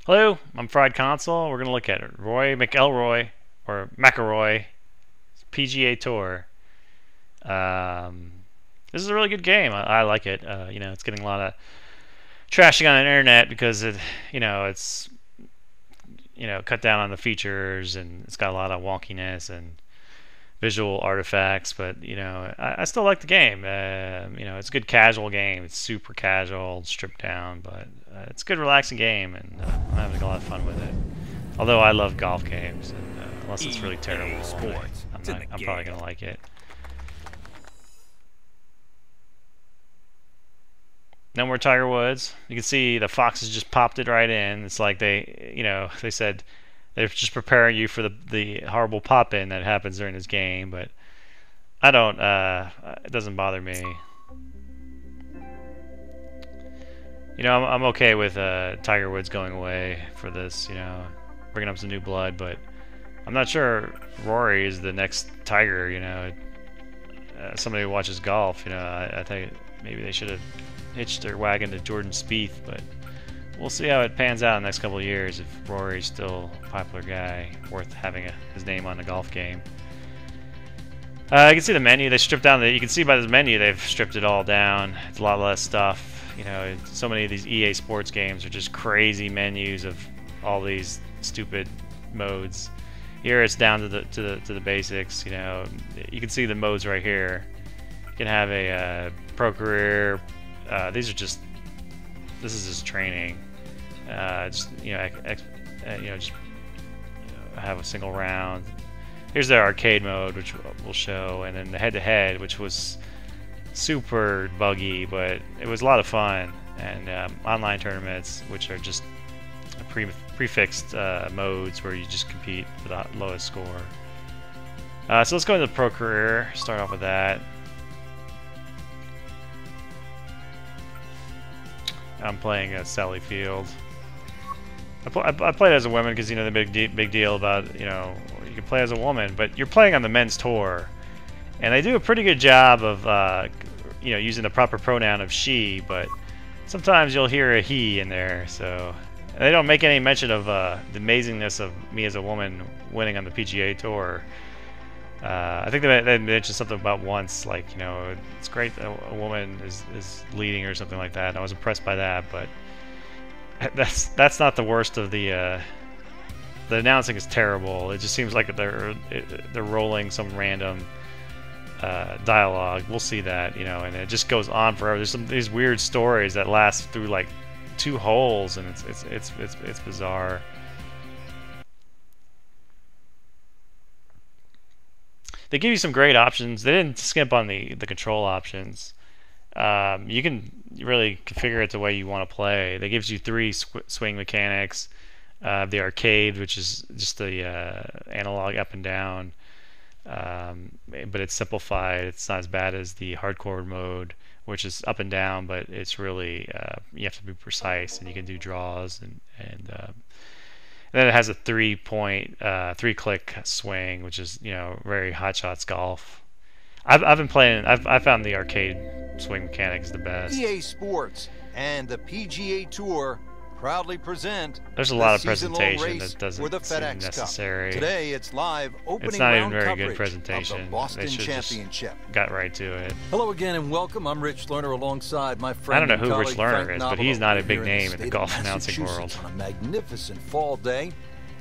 Hello, I'm Fried Console. We're going to look at Rory McIlroy, or McIlroy PGA Tour. This is a really good game. I like it. It's getting a lot of trashing on the internet because it's cut down on the features and it's got a lot of wonkiness and visual artifacts. But I still like the game. It's a good casual game. It's super casual, stripped down, but it's a good relaxing game, and I'm having a lot of fun with it. Although I love golf games, and unless it's really terrible, I'm probably gonna like it. No more Tiger Woods. You can see the Foxes just popped it right in. It's like they said they're just preparing you for the horrible pop-in that happens during this game, but I don't. It doesn't bother me. I'm okay with Tiger Woods going away for this. Bringing up some new blood, but I'm not sure Rory is the next Tiger. Somebody who watches golf. I think maybe they should have hitched their wagon to Jordan Spieth, but we'll see how it pans out in the next couple of years if Rory's still a popular guy worth having his name on the golf game. You can see the menu. They stripped down you can see by the menu they've stripped it all down. It's a lot less stuff. So many of these EA Sports games are just crazy menus of all these stupid modes. Here it's down to the basics. You can see the modes right here. You can have a pro career. This is just training. Just have a single round. Here's the arcade mode, which we'll show, and then the head-to-head, which was super buggy, but it was a lot of fun. And online tournaments, which are just prefixed modes where you just compete for the lowest score. So let's go into the pro career. Start off with that. I'm playing Sally Field. I played as a woman because the big deal about you can play as a woman, but you're playing on the men's tour, and they do a pretty good job of using the proper pronoun of she, but sometimes you'll hear a he in there. So they don't make any mention of the amazingness of me as a woman winning on the PGA Tour. I think they mentioned something about once, like it's great that a woman is leading or something like that. And I was impressed by that, but that's not the worst of the announcing is terrible. It just seems like they're rolling some random dialogue. We'll see that, and it just goes on forever. There's these weird stories that last through like 2 holes, and it's bizarre. They give you some great options. They didn't skimp on the control options. You can really configure it the way you want to play. They gives you 3 swing mechanics. The arcade, which is just the analog up and down, but it's simplified. It's not as bad as the hardcore mode, which is up and down, but it's really you have to be precise, and you can do draws and then it has a 3-click swing, which is very Hot Shots golf. I've been playing. I found the arcade swing mechanic is the best. EA Sports and the PGA Tour proudly present. There's a lot of presentation that doesn't seem necessary. Today it's live opening It's not even round very good coverage presentation. of the Boston They should Championship. just got right to it. Hello again and welcome. I'm Rich Lerner alongside my friend. I don't know who and Rich colleague, Lerner Frank is, but Novello. he's not a big We're here name in the the state golf of announcing world. Massachusetts on a magnificent fall day.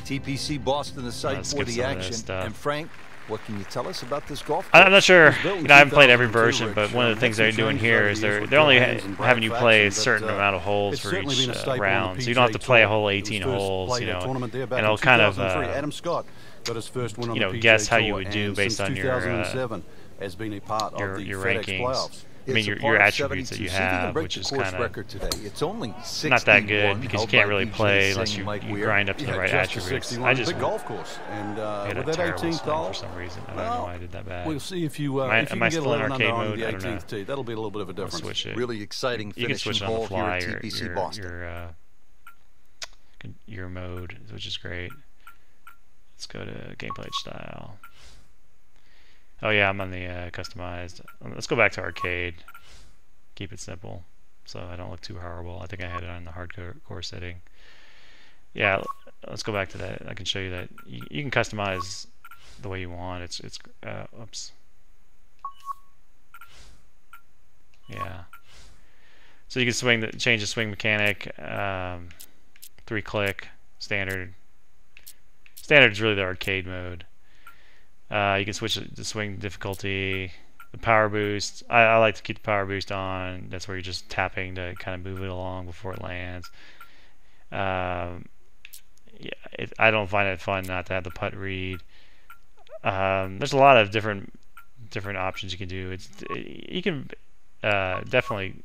TPC Boston, the site Let's for skip the some of this action. stuff. And Frank, what can you tell us about this golf I'm course? not sure. It was built in I haven't played every 2002, version, but Rich. one of the things they're doing here is they're only having you play a certain amount of holes for each round, so you don't have to play a whole 18 holes, and it'll kind of Adam Scott got his first win on the PGA guess how you Tour, would do and based since on 2007 has been a part of the your FedEx rankings. playoffs. I mean, It's a your par of attributes that 72. you See if can have, break which the is course kind of record today. It's only not that good 61, because you held can't by really PGA play unless Singh you Mike Weir. grind up to the right Just a attributes. 61, I just big golf course, and hit a with that terrible 18th swing hole, for some reason. I don't know why I did that bad. we'll see if you Am I if you can get still in 11 arcade under on mode? the I don't know. 18th tee. That'll be a little bit of a I'll difference. switch it. Really exciting You can finishing switch it on the hole here fly. at TPC Boston. Your mode, which is great. Let's go to gameplay style. Oh yeah, I'm on the customized. Let's go back to arcade. Keep it simple, so I don't look too horrible. I think I had it on the hardcore setting. Yeah, let's go back to that. I can show you that. You can customize the way you want. Oops. Yeah. So you can change the swing mechanic. 3-click standard. Standard is really the arcade mode. You can switch the swing difficulty. The power boost. I like to keep the power boost on. That's where you're just tapping to kind of move it along before it lands. Yeah, I don't find it fun not to have the putt read. There's a lot of different options you can do. You can definitely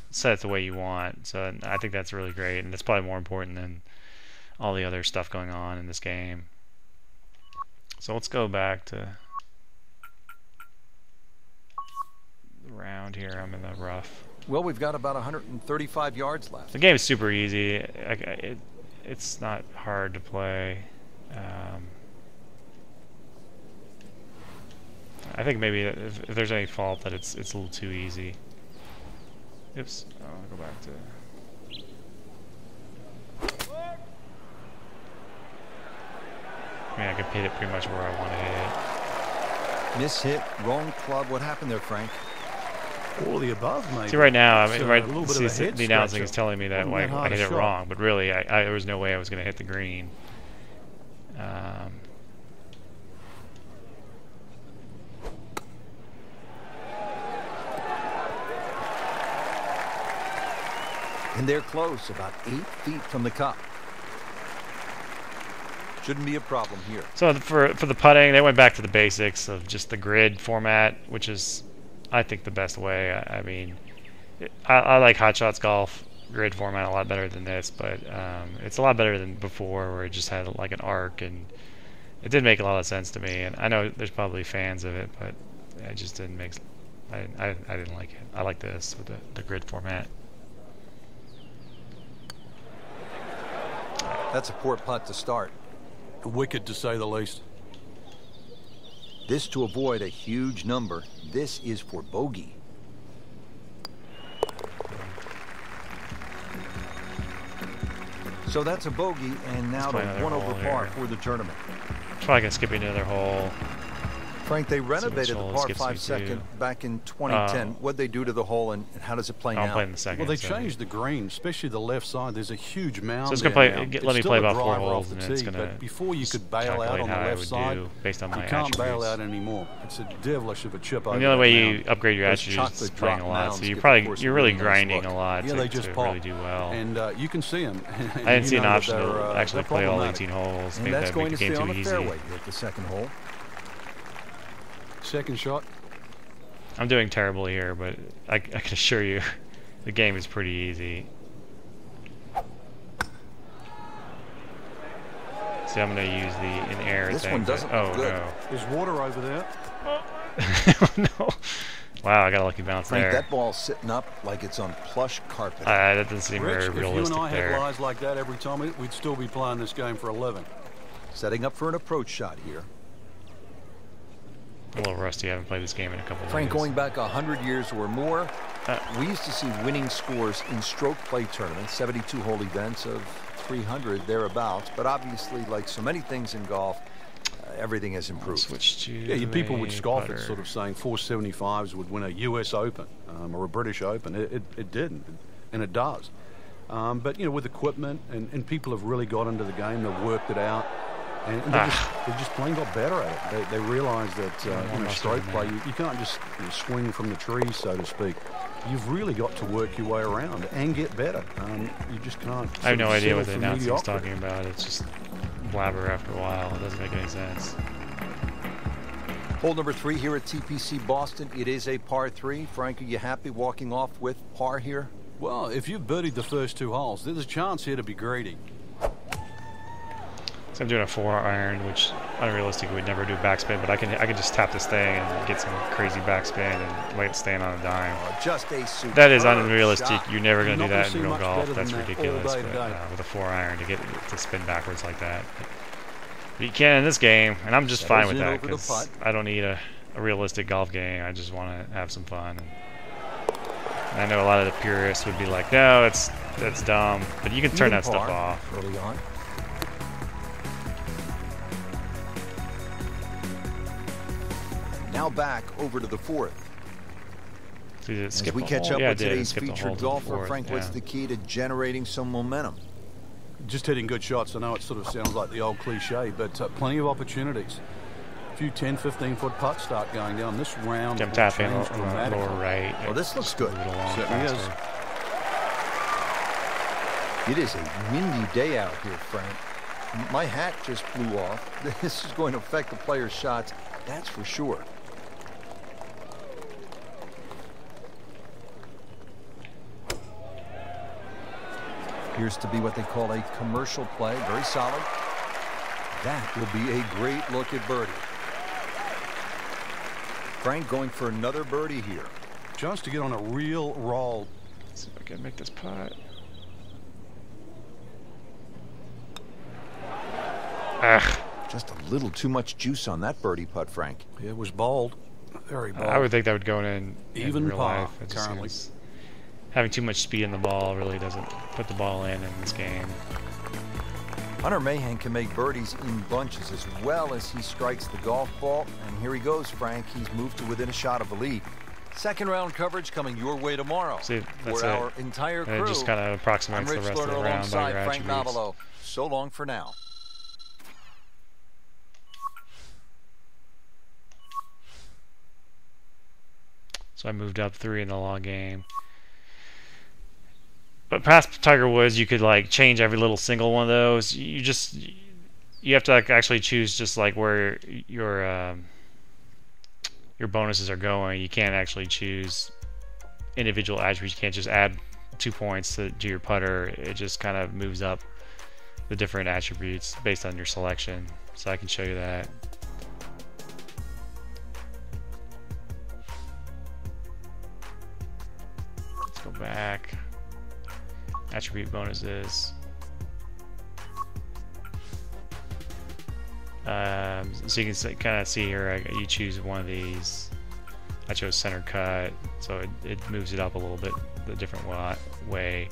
set it the way you want. So I think that's really great, and that's probably more important than all the other stuff going on in this game. So let's go back to the round here. I'm in the rough. Well, we've got about 135 yards left. The game is super easy. It's not hard to play. I think maybe if there's any fault that it's a little too easy. Oops. I'll go back to. I mean, I can hit it pretty much where I want to hit it. Miss hit, wrong club. What happened there, Frank? All the above, maybe. See, right now, I mean, So right, a little bit of a head the announcing is scratcher. telling me that Wasn't that I hard hit a it shot? wrong, but really, there was no way I was going to hit the green. And they're close, about 8 feet from the cup. Shouldn't be a problem here. So for the putting, they went back to the basics of just the grid format, which is, I think, the best way. I mean, I like Hot Shots Golf grid format a lot better than this, but it's a lot better than before, where it just had like an arc, and it did make a lot of sense to me. And I know there's probably fans of it, but it just didn't make. I didn't like it. I like this with the grid format. That's a poor putt to start. Wicked, to say the least. This to avoid a huge number. This is for bogey. So that's a bogey, and now to play another 1 over hole par here. for the tournament. Probably gonna skip another hole. Frank, they renovated the hole par skips 5 me second too. back in 2010. What'd they do to the hole, and how does it play I'm now? playing the second. Well, they so changed the green, especially the left side. There's a huge mound. So it's gonna there play. now. Let It's me still play a about 4 driver holes, off and the then it's tee, gonna. but before you could bail out calculate on the how I left would side, do based on my you can't bail attributes. out anymore. It's a devilish of a chip over And the only that way mound. you upgrade your Those attributes is chocolate playing a drop lot. mounds So give the course a you're really really nice grinding look. a lot Yeah, to, they just to pop. really do well. And you can see them. I didn't see an option to actually play all 18 holes. And Maybe that's that'd going make to the game stay on too the easy. fairway here at the second hole. Second shot. I'm doing terribly here, but I can assure you, the game is pretty easy. See, I'm going to use the in-air This thing. one doesn't oh, look good. no. There's water over there. Oh, no. Wow, I got a lucky bounce Frank, there. that ball's sitting up like it's on plush carpet. That doesn't seem Rich, very if you and realistic I had there. lies like that every time, we'd still be playing this game for 11. Setting up for an approach shot here. A little rusty. I haven't played this game in a couple of Frank, days. going back 100 years or more, we used to see winning scores in stroke play tournaments, 72-hole events of 300 thereabouts. But obviously, like so many things in golf, everything has improved. Switch to Yeah, people would a scoff putter. at sort of saying 475s would win a US Open or a British Open. It didn't, and it does. But, with equipment, and people have really got into the game, they've worked it out. And they just plain got better at it. They realize that stroke play, you can't just swing from the tree, so to speak. You've really got to work your way around and get better. You just can't. I have no sort of idea what settle the for announcing's mediocrity. talking about. It's just blabber after a while. It doesn't make any sense. Hole number 3 here at TPC Boston. It is a par 3. Frank, are you happy walking off with par here? Well, if you've birdied the first 2 holes, there's a chance here to be greedy. So I'm doing a 4-iron, which unrealistically would never do backspin, but I can just tap this thing and get some crazy backspin and let it stand on a dime. Just a superb That is unrealistic. shot. You're never going to You're do not that gonna in see real much golf. better That's than that ridiculous. all day But, today. with a 4-iron to get it to spin backwards like that. But you can in this game, and I'm just fine with that Settles in over the because putt. I don't need a realistic golf game. I just want to have some fun. And I know a lot of the purists would be like, no, it's That's dumb. But you can turn Even that stuff par off. early on. Now back over to the fourth. As we catch up with today's featured golfer, Frank, what's the key to generating some momentum? Just hitting good shots. I know it sort of sounds like the old cliche, but plenty of opportunities. A few 10, 15-foot putts start going down. This round I'm tapping on the lower right. Well, this looks good. Certainly is. It is a windy day out here, Frank. My hat just flew off. This is going to affect the player's shots, that's for sure. Appears to be what they call a commercial play. Very solid. That will be a great look at birdie. Frank going for another birdie here. Chance to get on a real roll. Let's see if I can make this putt. Ugh. Just a little too much juice on that birdie putt, Frank. It was bold. Very bold. I would think that would go in even real par life. It just currently. seems having too much speed in the ball really doesn't put the ball in this game. Hunter Mahan can make birdies in bunches as well as he strikes the golf ball. And here he goes, Frank. He's moved to within a shot of the lead. Second round coverage coming your way tomorrow. See, that's for our entire crew. It just kind of approximates the I'm Rich rest of the Lerner round by alongside your Frank attributes. Navalo. So long for now. So I moved up 3 in the long game. But past Tiger Woods, you could like change every little single one of those. You have to like actually choose just like where your bonuses are going. You can't actually choose individual attributes. You can't just add 2 points to your putter. It just kind of moves up the different attributes based on your selection. So I can show you that. Let's go back. Attribute bonuses. So you can kind of see here, you choose one of these. I chose center cut, so it moves it up a little bit the different way.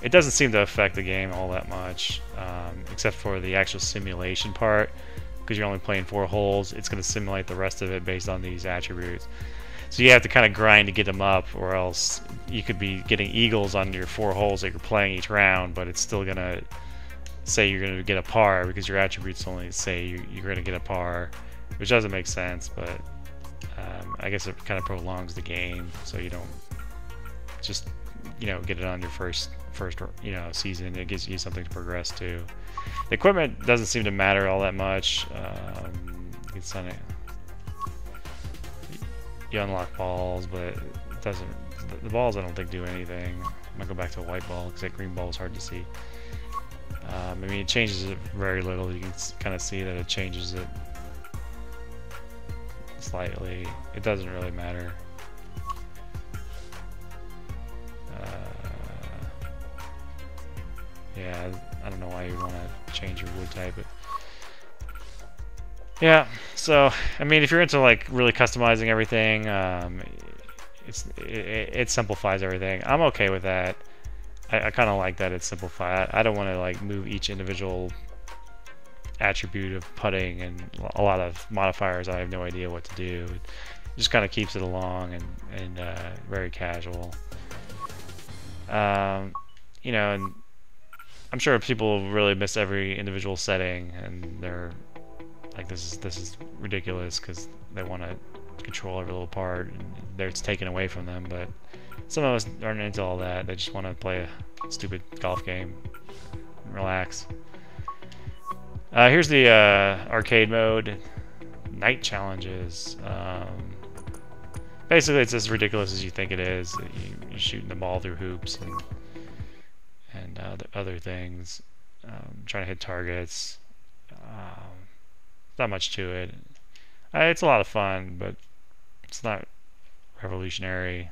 It doesn't seem to affect the game all that much, except for the actual simulation part, because you're only playing 4 holes. It's going to simulate the rest of it based on these attributes. So you have to kind of grind to get them up, or else you could be getting eagles on your 4 holes that you're playing each round, but it's still going to say you're going to get a par because your attributes only say you're going to get a par, which doesn't make sense, but I guess it kind of prolongs the game, so you don't just get it on your first season. It gives you something to progress to. The equipment doesn't seem to matter all that much. It's on it. You unlock balls, but it doesn't. The balls I don't think do anything. I'm gonna go back to a white ball because that green ball is hard to see. I mean, it changes it very little. You can kind of see that it changes it slightly. It doesn't really matter. Yeah, I don't know why you want to change your wood type, but yeah. So I mean, if you're into like really customizing everything, it simplifies everything. I'm okay with that. I kind of like that it's simplified. I don't want to like move each individual attribute of putting and a lot of modifiers. I have no idea what to do. It just kind of keeps it along and very casual. And I'm sure people really miss every individual setting, and they're like, this is ridiculous because they want to control every little part, and it's taken away from them. But some of us aren't into all that. They just want to play a stupid golf game and relax. Here's the arcade mode. Night challenges. Basically, it's as ridiculous as you think it is. You're shooting the ball through hoops and other things. Trying to hit targets. Not much to it. It's a lot of fun, but it's not revolutionary.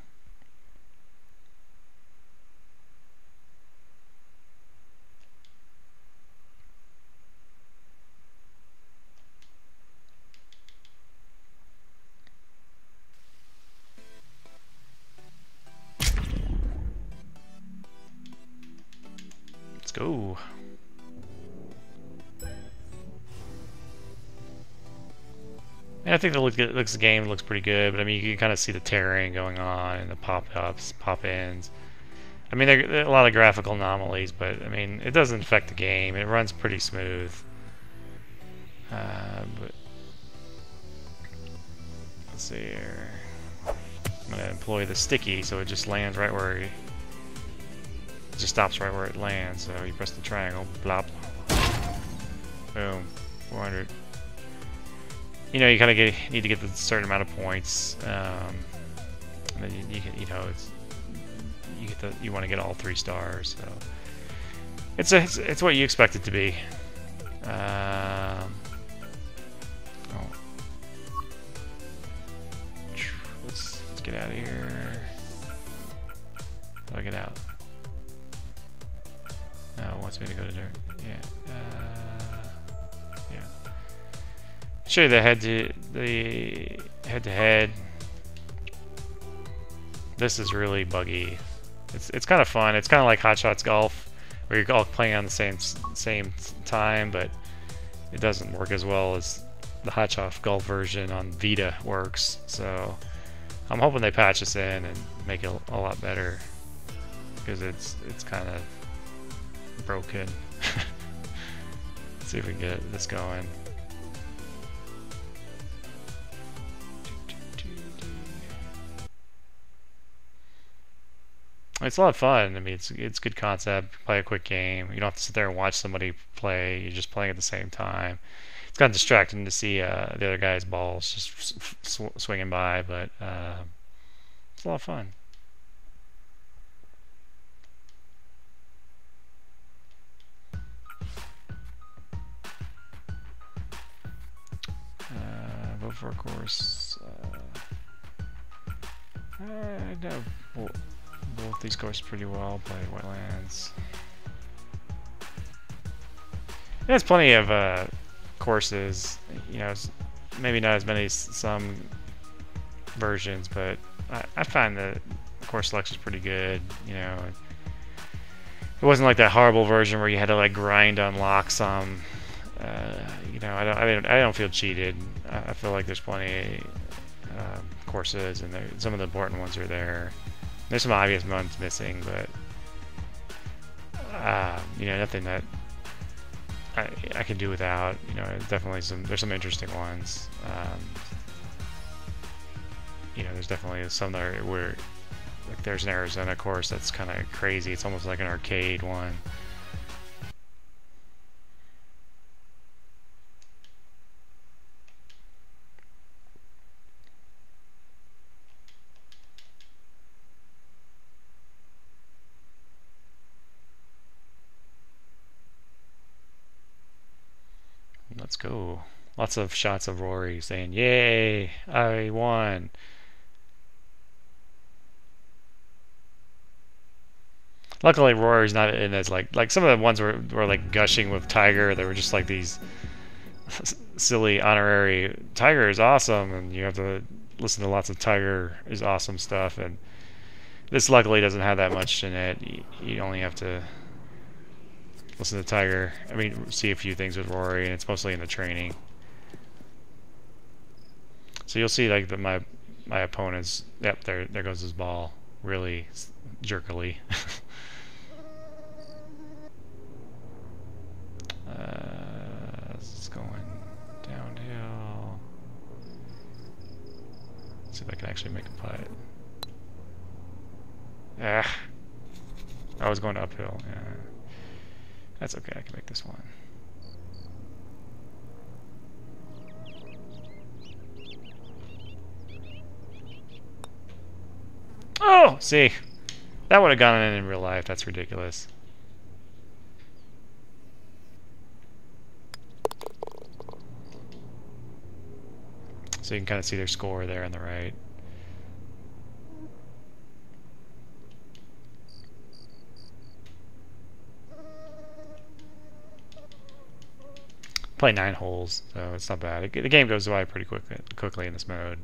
And I think the game looks pretty good, but I mean, you can kind of see the tearing going on and the pop-ups, pop-ins. I mean, there are a lot of graphical anomalies, but I mean, it doesn't affect the game. It runs pretty smooth. But let's see here. I'm gonna employ the sticky, so it just lands right where it just stops right where it lands. So you press the triangle, blah, blah. Boom, 400. You know, you kind of need to get the certain amount of points. And then you know, you want to get all 3 stars. So it's what you expect it to be. Oh. Let's get out of here. How do I get out? No, it wants me to go to dirt. Yeah. Yeah. Show you the head-to-head. This is really buggy. It's kind of fun. It's kind of like Hot Shots Golf, where you're all playing on the same time, but it doesn't work as well as the Hot Shots Golf version on Vita works. So I'm hoping they patch this in and make it a lot better, because it's kind of broken. Let's see if we can get this going. It's a lot of fun. I mean, it's good concept. Play a quick game. You don't have to sit there and watch somebody play. You're just playing at the same time. It's kind of distracting to see the other guy's balls just swinging by, but it's a lot of fun. Vote for a course. I know both these courses pretty well. Play wetlands. There's plenty of courses. You know, maybe not as many as some versions, but I find the course selection is pretty good. You know, it wasn't like that horrible version where you had to like grind unlock some. You know, I don't feel cheated. I feel like there's plenty courses, and some of the important ones are there. There's some obvious ones missing, but you know, nothing that I can do without. You know, definitely there's some interesting ones. You know, there's definitely some that are where, like, there's an Arizona course that's kind of crazy. It's almost like an arcade one. Let's go. Lots of shots of Rory saying, "Yay, I won." Luckily, Rory's not in as like some of the ones were like gushing with Tiger. They were just like these silly honorary Tiger is awesome, and you have to listen to lots of Tiger is awesome stuff. And this luckily doesn't have that much in it. You only have to listen to Tiger. I mean, see a few things with Rory, and it's mostly in the training. So you'll see like my opponent's. Yep, there goes his ball, really jerkily. It's going downhill. Let's see if I can actually make a putt. Ah, I was going uphill. Yeah. That's okay, I can make this one. Oh, see, that would have gone in real life. That's ridiculous. So you can kind of see their score there on the right. Play 9 holes, so it's not bad. The game goes by pretty quickly in this mode.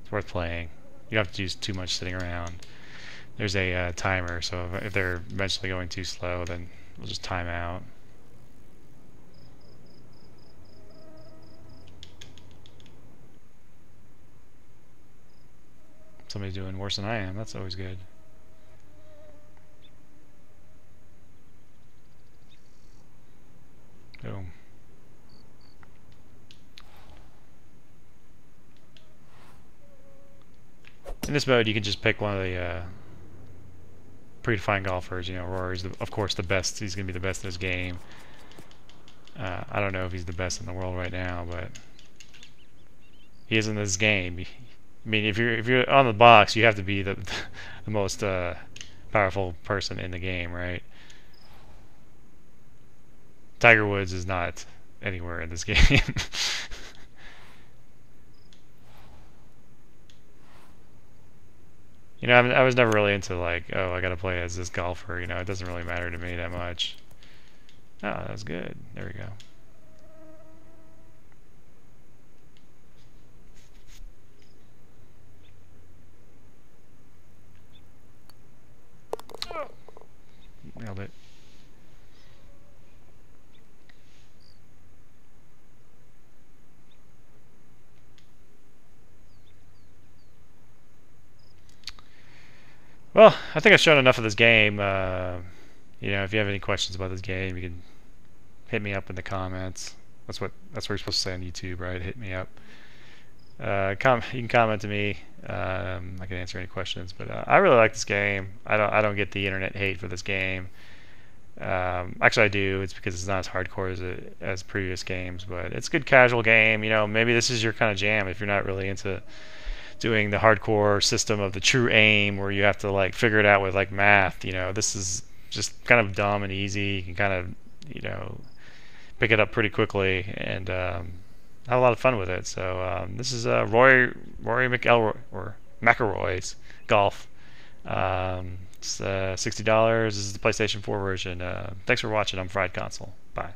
It's worth playing. You don't have to use too much sitting around. There's a timer, so if they're eventually going too slow, then we'll just time out. Somebody's doing worse than I am. That's always good. Boom. In this mode, you can just pick one of the predefined golfers. You know, Rory's, of course, the best. He's going to be the best in his game. I don't know if he's the best in the world right now, but he is in this game. I mean, if you're on the box, you have to be the most powerful person in the game, right? Tiger Woods is not anywhere in this game. You know, I was never really into like, oh, I gotta play as this golfer. You know, it doesn't really matter to me that much. Oh, that was good. There we go. Oh. Nailed it. Well, I think I've shown enough of this game. You know, if you have any questions about this game, you can hit me up in the comments. That's what you're supposed to say on YouTube, right? Hit me up. You can comment to me. I can answer any questions. But I really like this game. I don't get the internet hate for this game. Actually, I do. It's because it's not as hardcore as previous games, but it's a good casual game. You know, maybe this is your kind of jam if you're not really into doing the hardcore system of the true aim where you have to like figure it out with like math. You know, this is just kind of dumb and easy. You can kind of, you know, pick it up pretty quickly and have a lot of fun with it. So this is Rory McIlroy or McIlroy's golf. It's $60. This is the PlayStation 4 version. Thanks for watching. I'm Fried Console. Bye.